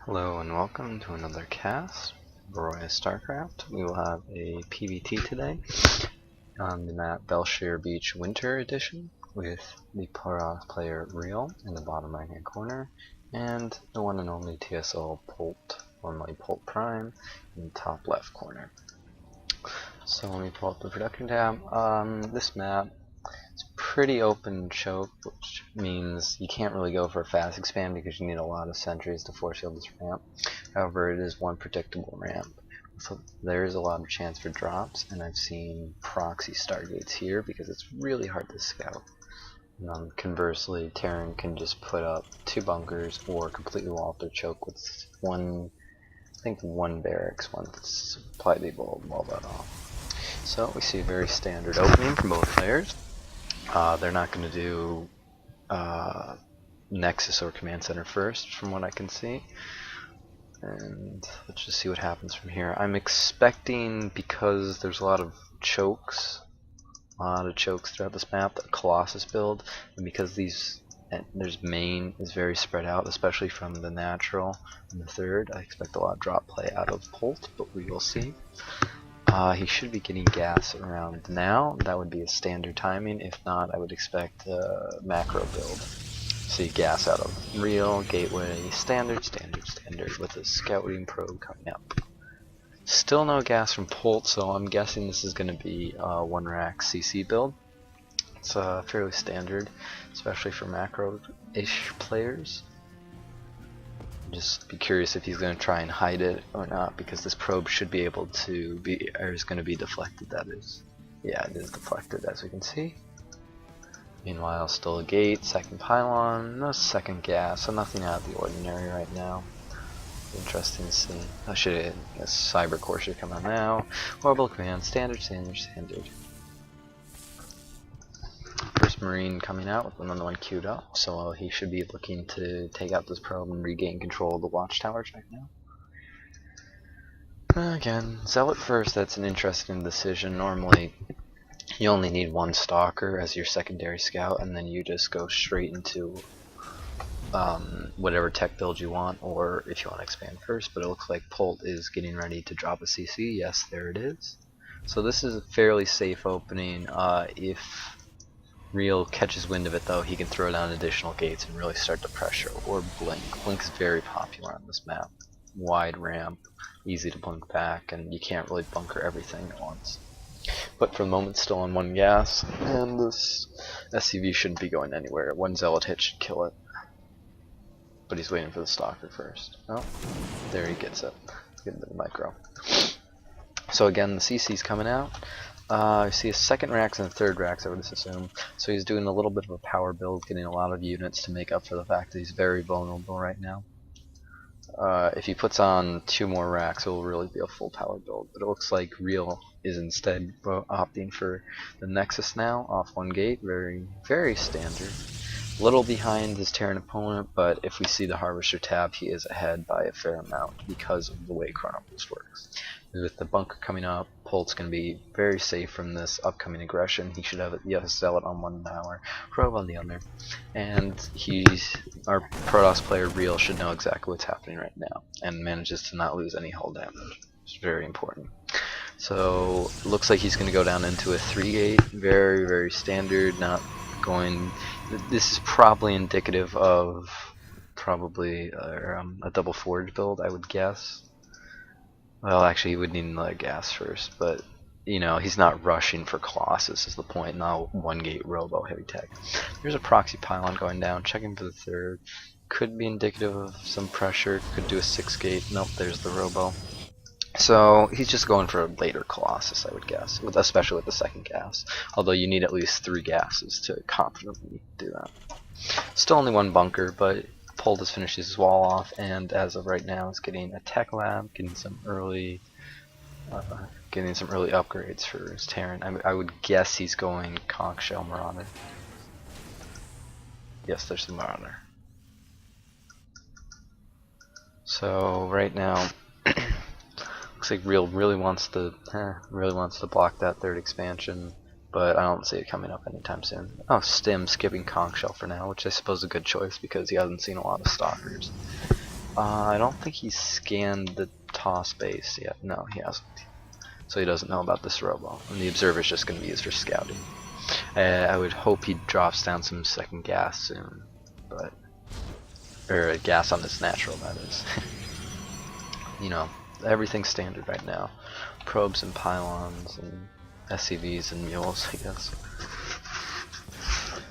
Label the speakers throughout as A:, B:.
A: Hello and welcome to another cast of Royal StarCraft. We will have a PvT today on the map Bel'Shir Beach Winter Edition with the player TYpe.ReaL in the bottom right hand corner and the one and only TSL.Polt, formerly Polt Prime, in the top left corner. So let me pull up the production tab. This map is pretty open choke, which means you can't really go for a fast expand because you need a lot of sentries to force field this ramp. However, it is one predictable ramp, so there is a lot of chance for drops, and I've seen proxy stargates here because it's really hard to scout. Conversely, Terran can just put up 2 bunkers or completely wall up their choke with one barracks once slightly wall that off. So we see a very standard opening from both players. They're not going to do Nexus or Command Center first, from what I can see. And let's just see what happens from here. I'm expecting, because there's a lot of chokes throughout this map, the Colossus build, and because there's main is very spread out, especially from the natural and the third, I expect a lot of drop play out of Polt, but we will see. He should be getting gas around now. That would be a standard timing. If not, I would expect a macro build. See gas out of Real, Gateway, standard with a scouting probe coming up. Still no gas from Polt, so I'm guessing this is going to be a 1-rack CC build. It's fairly standard, especially for macro-ish players. Just be curious if he's going to try and hide it or not, because this probe should be able to be, or is going to be deflected, that is. Yeah, it is deflected, as we can see. Meanwhile, still a gate, second pylon, no second gas, so nothing out of the ordinary right now. Interesting to see. I should guess Cyber Core should come out now. Orbital command, standard. First Marine coming out with another one queued up, so he should be looking to take out this probe and regain control of the watchtowers right now. Again, Zealot first, that's an interesting decision. Normally, you only need 1 Stalker as your secondary scout, and then you just go straight into whatever tech build you want, or if you want to expand first, but it looks like Polt is getting ready to drop a CC. Yes, there it is. So this is a fairly safe opening. If Real catches wind of it, though, he can throw down additional gates and really start to pressure, or blink. Blink is very popular on this map. Wide ramp, easy to blink back, and you can't really bunker everything at once. But for the moment, still on 1 gas, and this SCV shouldn't be going anywhere. 1 Zealot hit should kill it. But he's waiting for the Stalker first. Oh, there he gets it. Get into the micro. So again, the CC's coming out. I see a 2nd racks and a 3rd racks, I would assume. So he's doing a little bit of a power build, getting a lot of units to make up for the fact that he's very vulnerable right now. If he puts on 2 more racks, it will really be a full power build. But it looks like Real is instead opting for the Nexus now, off 1 gate. Very, very standard. Little behind his Terran opponent, but if we see the Harvester tab, he is ahead by a fair amount because of the way Chrono Boost works. With the bunker coming up, Polt's going to be very safe from this upcoming aggression. He should have a Zealot on 1 tower, Probe on the other, and our Protoss player TYpe.ReaL should know exactly what's happening right now, and manages to not lose any hull damage. It's very important. So, looks like he's going to go down into a 3-gate, very, very standard, not going. This is probably indicative of a double forge build, I would guess. Well, actually, he would need another gas first, but you know, he's not rushing for Colossus is the point. Not 1 gate robo heavy tech. There's a proxy pylon going down, checking for the 3rd. Could be indicative of some pressure. Could do a 6-gate. Nope, there's the robo. So he's just going for a later Colossus, I would guess, especially with the 2nd gas. Although you need at least 3 gases to confidently do that. Still only 1 bunker, but Polt has finished his wall off, and as of right now, is getting a tech lab, getting some early upgrades for his Terran. I would guess he's going Conch Shell Marauder. Yes, there's the Marauder. So right now. Looks like TYpe.ReaL really wants to block that 3rd expansion, but I don't see it coming up anytime soon. Oh, Stim skipping Conch Shell for now, which I suppose is a good choice because he hasn't seen a lot of Stalkers. I don't think he's scanned the toss base yet. No, he hasn't. So he doesn't know about this robo. And the observer's just going to be used for scouting. I would hope he drops down some second gas soon, but or gas on this natural, that is. You know, everything's standard right now. Probes and pylons and SCVs and mules, I guess.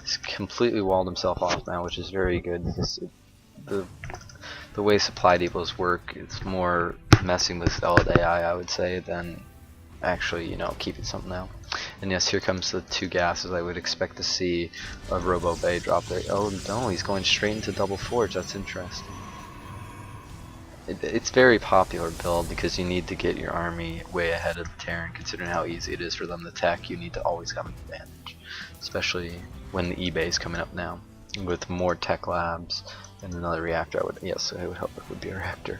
A: He's completely walled himself off now, which is very good because the way supply depots work, it's more messing with solid AI, I would say, than actually, you know, keeping something out. And yes, here comes the two gases. I would expect to see a Robo Bay drop there. Oh no, he's going straight into double forge. That's interesting. It's very popular build because you need to get your army way ahead of the Terran, considering how easy it is for them to attack. You need to always have an advantage, especially when the eBay is coming up now with more tech labs and another reactor. I would hope it would be a reactor.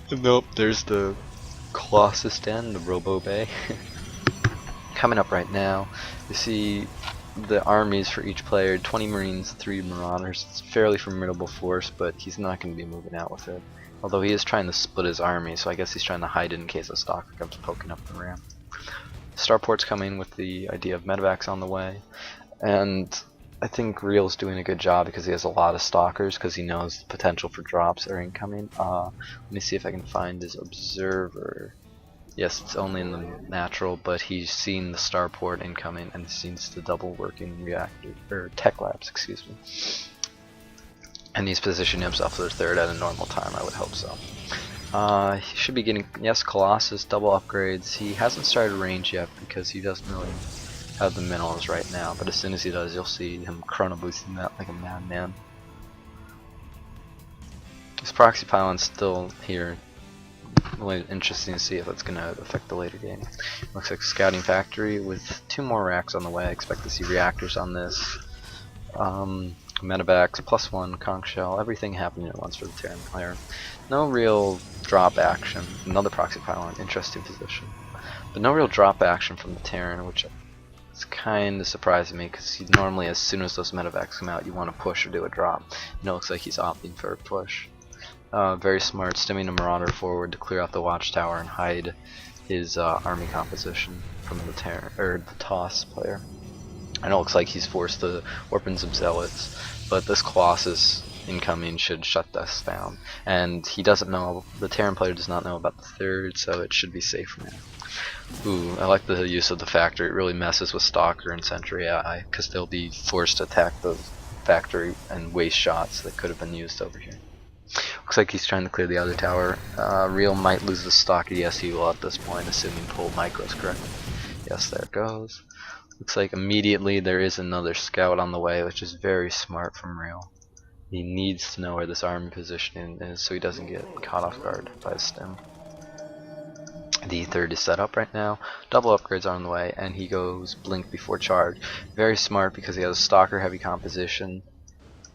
A: And nope, there's the Colossus Den, the Robo Bay. Coming up right now, you see the armies for each player: 20 Marines, 3 Marauders. It's a fairly formidable force, but he's not going to be moving out with it. Although he is trying to split his army, so I guess he's trying to hide it in case a stalker comes poking up the ramp. Starport's coming with the idea of medevacs on the way, and I think Real's doing a good job because he has a lot of stalkers because he knows the potential for drops are incoming. Let me see if I can find his observer. Yes, it's only in the natural, but he's seen the starport incoming and sees the double working reactor or tech labs, excuse me. And he's positioning himself for the third at a normal time. I would hope so. He should be getting, yes, Colossus double upgrades. He hasn't started range yet because he doesn't really have the minerals right now, but as soon as he does, you'll see him chrono boosting that like a madman. This proxy pylon's still here. Really interesting to see if that's going to affect the later game. Looks like scouting factory with 2 more racks on the way. I expect to see reactors on this. Medevacs, +1, conch shell, everything happening at once for the Terran player. No real drop action. Another proxy pylon, interesting position. But no real drop action from the Terran, which is kind of surprising me because normally as soon as those medevacs come out, you want to push or do a drop. And it looks like he's opting for a push. Very smart, stemming a Marauder forward to clear out the watchtower and hide his army composition from the Terran or the Toss player. And it looks like he's forced to warpen some zealots, but this Colossus incoming should shut this down. And he doesn't know, the Terran player does not know about the third, so it should be safe now. Ooh, I like the use of the factory. It really messes with Stalker and Sentry AI, because they'll be forced to attack the factory and waste shots that could have been used over here. Looks like he's trying to clear the other tower. Real might lose the Stalker. Yes, he will at this point, assuming Polt micros correct. Yes, there it goes. Looks like immediately there is another scout on the way, which is very smart from Real. He needs to know where this army positioning is so he doesn't get caught off guard by a stem. The third is set up right now. Double upgrades are on the way, and he goes blink before charge. Very smart because he has a stalker heavy composition,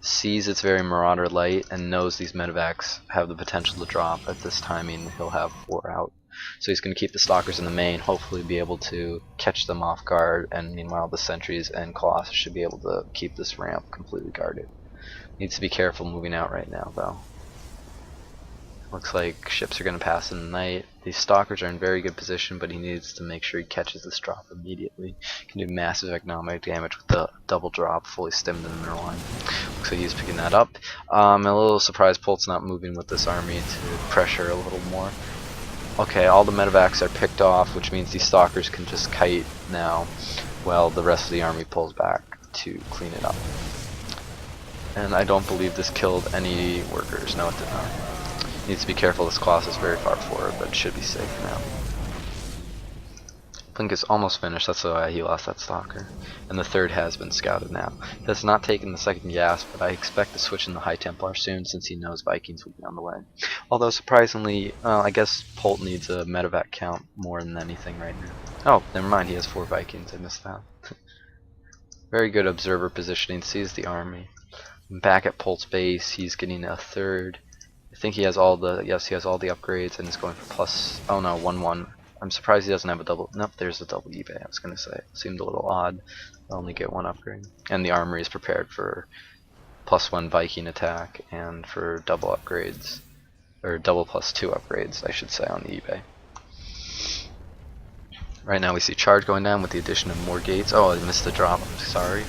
A: sees it's very Marauder light, and knows these medevacs have the potential to drop. At this timing, he'll have 4 out. So he's going to keep the stalkers in the main, hopefully be able to catch them off guard, and meanwhile the sentries and Colossus should be able to keep this ramp completely guarded. Needs to be careful moving out right now though. Looks like ships are going to pass in the night. These stalkers are in very good position, but he needs to make sure he catches this drop immediately. Can do massive economic damage with the double drop fully stemmed in the middle line. Looks like he's picking that up. I'm a little surprised Polt's not moving with this army to pressure a little more. Okay, all the medevacs are picked off, which means these stalkers can just kite now while the rest of the army pulls back to clean it up. And I don't believe this killed any workers. No, it did not. Needs to be careful, this Colossus is very far forward, but it should be safe now. Blink is almost finished, that's why he lost that stalker. And the third has been scouted now. He has not taken the second gas, but I expect to switch in the High Templar soon since he knows Vikings will be on the way. Although surprisingly, I guess Polt needs a medevac count more than anything right now. Oh, never mind, he has 4 Vikings, I missed that. Very good observer positioning, sees the army. Back at Polt's base, he's getting a third. I think he has all the, yes, he has all the upgrades and is going for plus, oh no, 1-1. I'm surprised he doesn't have a double, nope, there's a double eBay, I was going to say. It seemed a little odd. I only get 1 upgrade. And the armory is prepared for +1 Viking attack and for double upgrades or double +2 upgrades, I should say, on the eBay. Right now we see charge going down with the addition of more gates. Oh, I missed the drop, I'm sorry.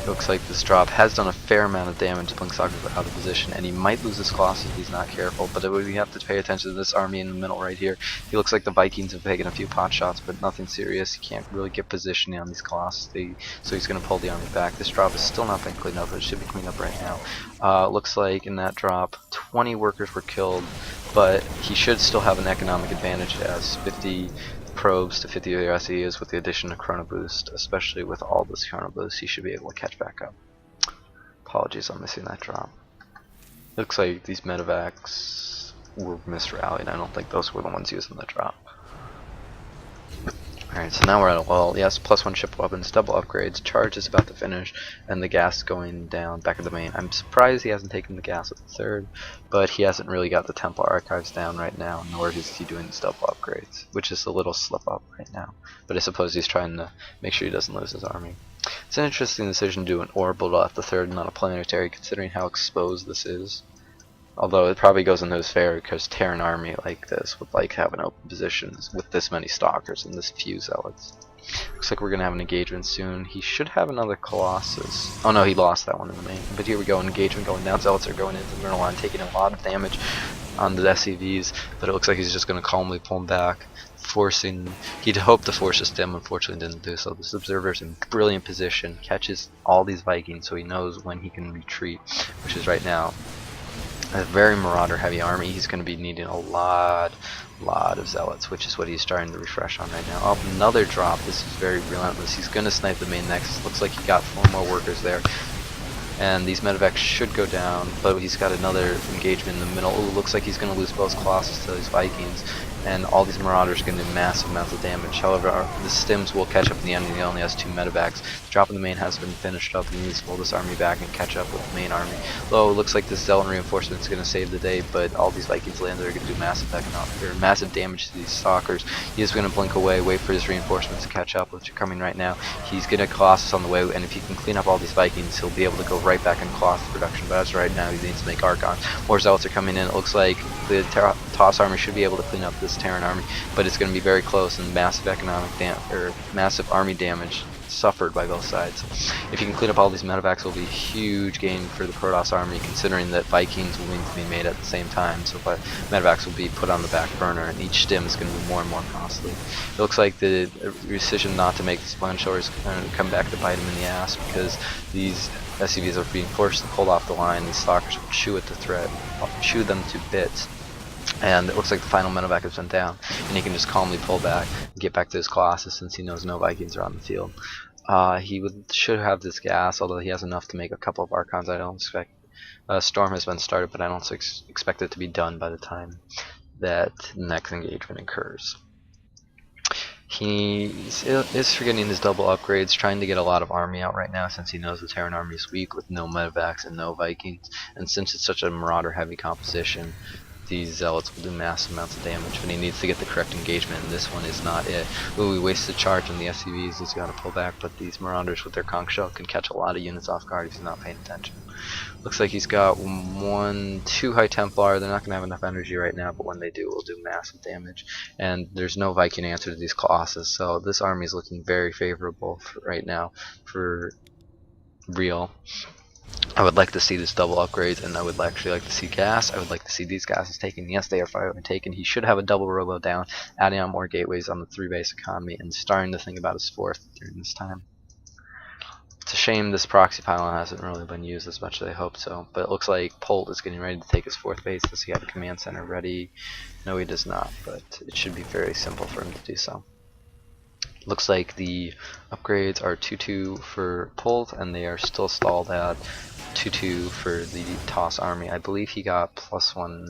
A: Looks like this drop has done a fair amount of damage to Blinkstalker's out of position, and he might lose his Colossus if he's not careful, but we have to pay attention to this army in the middle right here. He looks like the Vikings have taken a few pot shots, but nothing serious. He can't really get positioning on these Colossus, so he's going to pull the army back. This drop has still not been cleaned up, but it should be cleaned up right now. Looks like in that drop, 20 workers were killed, but he should still have an economic advantage as 50 probes to 50 of their SEs with the addition of Chrono Boost, especially with all this Chrono Boost, he should be able to catch back up. Apologies on missing that drop. Looks like these medevacs were misrallied. I don't think those were the ones using the drop. Alright, so now we're at a lull. Yes, +1 ship weapons, double upgrades, charge is about to finish, and the gas going down back at the main. I'm surprised he hasn't taken the gas at the third, but he hasn't really got the Templar archives down right now, nor is he doing these double upgrades, which is a little slip up right now. But I suppose he's trying to make sure he doesn't lose his army. It's an interesting decision to do an orbital at the third, not a planetary, considering how exposed this is. Although it probably goes into his favor because Terran army like this would like having open positions with this many stalkers and this few zealots. Looks like we're gonna have an engagement soon. He should have another Colossus. Oh no, he lost that one in the main. But here we go, engagement going down. Zealots are going into the middle line, taking a lot of damage on the SCVs. But it looks like he's just gonna calmly pull them back, forcing. He'd hoped to force a stem, unfortunately didn't do so. This observer's in brilliant position, catches all these Vikings, so he knows when he can retreat, which is right now. A very marauder heavy army. He's going to be needing a lot of zealots, which is what he's starting to refresh on right now. Oh, another drop. This is very relentless. He's going to snipe the main next. Looks like he got 4 more workers there. And these medevacs should go down, but he's got another engagement in the middle. Ooh, looks like he's going to lose both Colossus to these Vikings, and all these Marauders are going to do massive amounts of damage. However, the Stims will catch up in the end, and he only has 2 medevacs. The drop in the main has been finished up, and he needs to pull this army back and catch up with the main army. Though it looks like this Zealot reinforcement is going to save the day, but all these Vikings landed are going to do massive damage to these stalkers. He is going to blink away, wait for his reinforcements to catch up, which are coming right now. He's getting a Colossus on the way, and if he can clean up all these Vikings, he'll be able to go right back in Colossus production. But as of right now, he needs to make Archons. More Zealots are coming in. It looks like the Toss army should be able to clean up this Terran army, but it's going to be very close, and massive massive army damage suffered by both sides. If you can clean up all these medevacs, it will be a huge gain for the Protoss army, considering that Vikings will need to be made at the same time, so medevacs will be put on the back burner, and each stim is going to be more and more costly. It looks like the decision not to make these Bel'Shir is going to come back to bite him in the ass, because these SCVs are being forced to pull off the line. These stalkers will chew at the thread, chew them to bits. And it looks like the final medevac has been down, and he can just calmly pull back and get back to his Colossus since he knows no Vikings are on the field. Should have this gas, although he has enough to make a couple of Archons. I don't expect. Storm has been started, but I don't expect it to be done by the time that the next engagement occurs. He is forgetting his double upgrades, trying to get a lot of army out right now since he knows the Terran army is weak with no medevacs and no Vikings, and since it's such a marauder heavy composition, these Zealots will do massive amounts of damage, but he needs to get the correct engagement, and this one is not it. Ooh, he wasted charge on the SCVs, he's got to pull back, but these Marauders with their conch shell can catch a lot of units off guard if he's not paying attention. Looks like he's got 2 High Templar. They're not going to have enough energy right now, but when they do, it will do massive damage. And there's no Viking answer to these Colossus, so this army is looking very favorable right now for real. I would like to see this double upgrades, and I would actually like to see gas. I would like to see these gases taken. Yes, they are finally taken. He should have a double robo down, adding on more gateways on the 3-base economy, and starting to think about his 4th during this time. It's a shame this proxy pylon hasn't really been used as much as I hoped so, but it looks like Polt is getting ready to take his 4th base. Does he have a command center ready? No, he does not, but it should be very simple for him to do so. Looks like the upgrades are 2-2 for Polt, and they are still stalled at 2-2 for the Toss army. I believe he got +1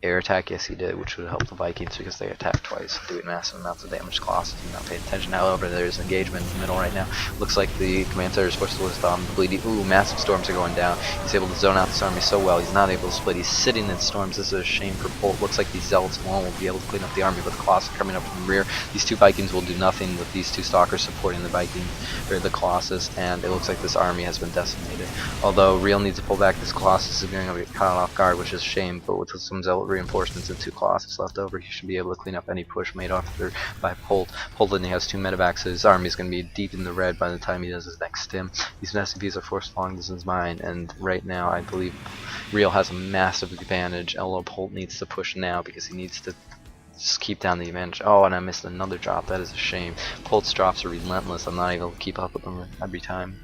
A: air attack. Yes, he did, which would help the Vikings because they attack twice, doing massive amounts of damage to Colossus and not paying attention. However, there's engagement in the middle right now. Looks like the command center is supposed to list on the bleeding. Ooh, massive storms are going down. He's able to zone out this army so well. He's not able to split. He's sitting in storms. This is a shame for Polt. Looks like these Zealots alone will be able to clean up the army, but the Colossus coming up from the rear. These 2 Vikings will do nothing with these 2 stalkers supporting the the Colossus, and it looks like this army has been decimated. Although Real needs to pull back, this Colossus is going to be caught off guard, which is a shame, but with some Zealot reinforcements and 2 Colossus left over. He should be able to clean up any push made off there by Polt. Polt only has 2 medevacs, so his army is going to be deep in the red by the time he does his next stim. These SCVs are forced long distance mine, and right now I believe Real has a massive advantage, although Polt needs to push now because he needs to just keep down the advantage. Oh, and I missed another drop. That is a shame. Polt's drops are relentless. I'm not able to keep up with them every time.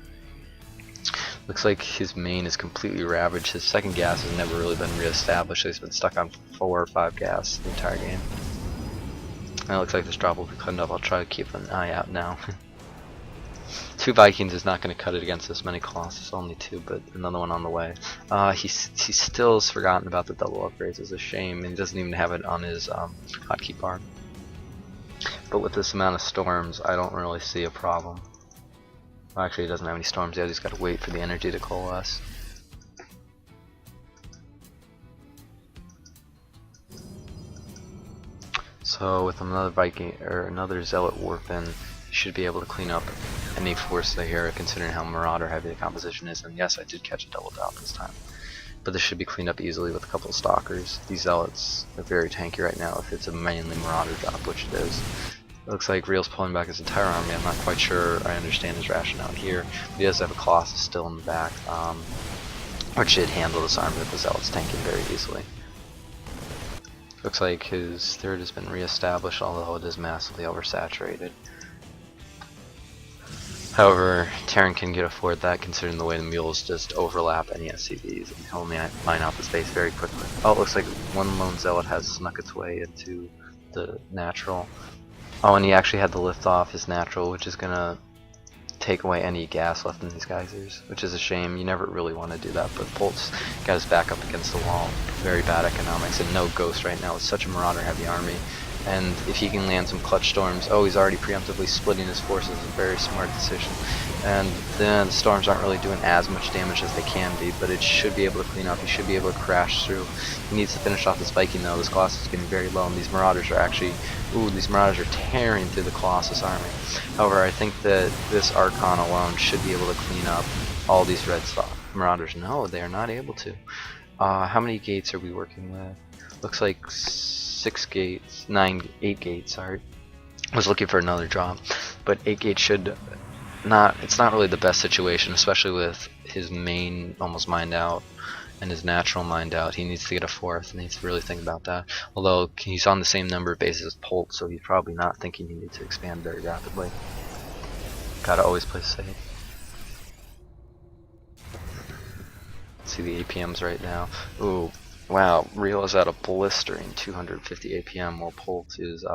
A: Looks like his main is completely ravaged. His second gas has never really been reestablished. He's been stuck on 4 or 5 gas the entire game. And it looks like this drop will be cut up. I'll try to keep an eye out now. 2 Vikings is not going to cut it against this many Colossus, only 2, but another one on the way. He still has forgotten about the double upgrades. It's a shame, and he doesn't even have it on his hotkey bar. But with this amount of storms, I don't really see a problem. Well, actually, he doesn't have any storms yet. He's got to wait for the energy to coalesce. So with another Viking or another Zealot Warpin, you should be able to clean up any force they hear, considering how Marauder heavy the composition is. And yes, I did catch a double drop this time, but this should be cleaned up easily with a couple of Stalkers. These Zealots are very tanky right now if it's a mainly Marauder drop, which it is. It looks like Real's pulling back his entire army. I'm not quite sure I understand his rationale here, but he does have a Colossus still in the back, which should handle this army with the Zealots tanking very easily. Looks like his third has been reestablished, although it is massively oversaturated. However, Terran can afford that, considering the way the mules just overlap any SCVs and can only mine out the space very quickly. Oh, it looks like one lone Zealot has snuck its way into the natural. Oh, and he actually had to lift off his natural, which is gonna take away any gas left in these geysers, which is a shame. You never really want to do that, but Polt's got his back up against the wall. Very bad economics, and no Ghost right now with such a Marauder heavy army. And if he can land some clutch storms, oh, he's already preemptively splitting his forces. A very smart decision. And then the storms aren't really doing as much damage as they can be, but it should be able to clean up. He should be able to crash through. He needs to finish off this Viking though. This Colossus is getting very low, and these Marauders are actually, these Marauders are tearing through the Colossus army. However, I think that this Archon alone should be able to clean up all these red Marauders. No, they are not able to. How many gates are we working with? Looks like 8 gates, sorry. I was looking for another drop, but 8 gates should not, it's not really the best situation, especially with his main almost mined out and his natural mined out. He needs to get a 4th, and needs to really think about that. Although he's on the same number of bases as Polt, so he's probably not thinking he needs to expand very rapidly. Gotta always play safe. See the APMs right now. Ooh. Wow, Real is at a blistering 250 APM, while Polt is,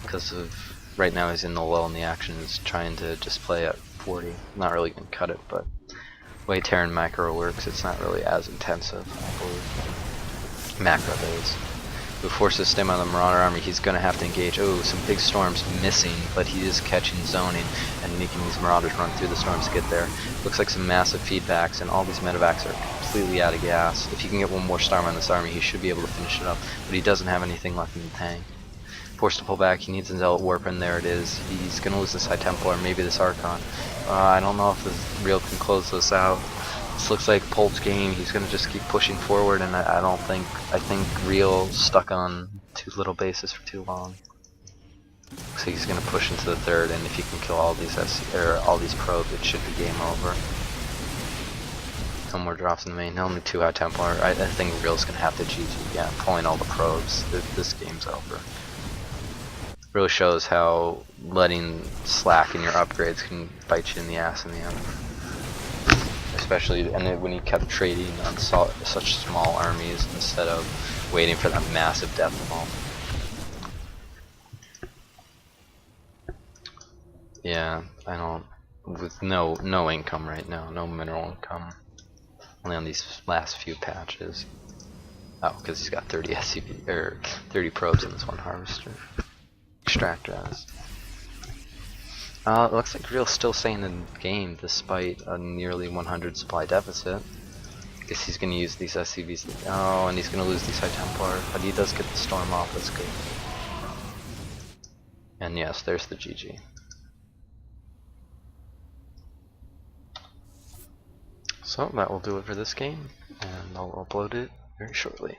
A: because of, right now he's in the lull in the action, is trying to just play at 40. Not really going to cut it, but the way Terran macro works, it's not really as intensive, I believe. Macro is. Who forces stem on the Marauder army, he's going to have to engage. Oh, some big storms missing, but he is catching zoning and making these Marauders run through the storms to get there. Looks like some massive feedbacks, and all these medevacs are completely out of gas. If he can get one more star on this army, he should be able to finish it up, but he doesn't have anything left in the tank. Forced to pull back, he needs a Zealot Warp, and there it is. He's going to lose this High Templar, maybe this Archon. I don't know if this Real can close this out. This looks like Polt's game. He's going to just keep pushing forward, and I think Real stuck on 2 little bases for too long. Looks like he's going to push into the 3rd, and if he can kill all these probes, it should be game over. No more drops in the main. Only 2 High Templar. I think Real's going to have to GG. Yeah, pulling all the probes. This game's over. Really shows how letting slack in your upgrades can bite you in the ass in the end. Especially when he kept trading on such small armies instead of waiting for that massive death ball. Yeah, I don't. With no income right now, no mineral income. Only on these last few patches. Oh, because he's got 30 SCP or 30 probes in this one harvester. Extractor has. It looks like Real's still staying in the game despite a nearly 100 supply deficit. Guess he's gonna use these SCVs. Oh, and he's gonna lose these High Templar, but he does get the storm off. That's good. And yes, there's the GG. So that will do it for this game, and I'll upload it very shortly.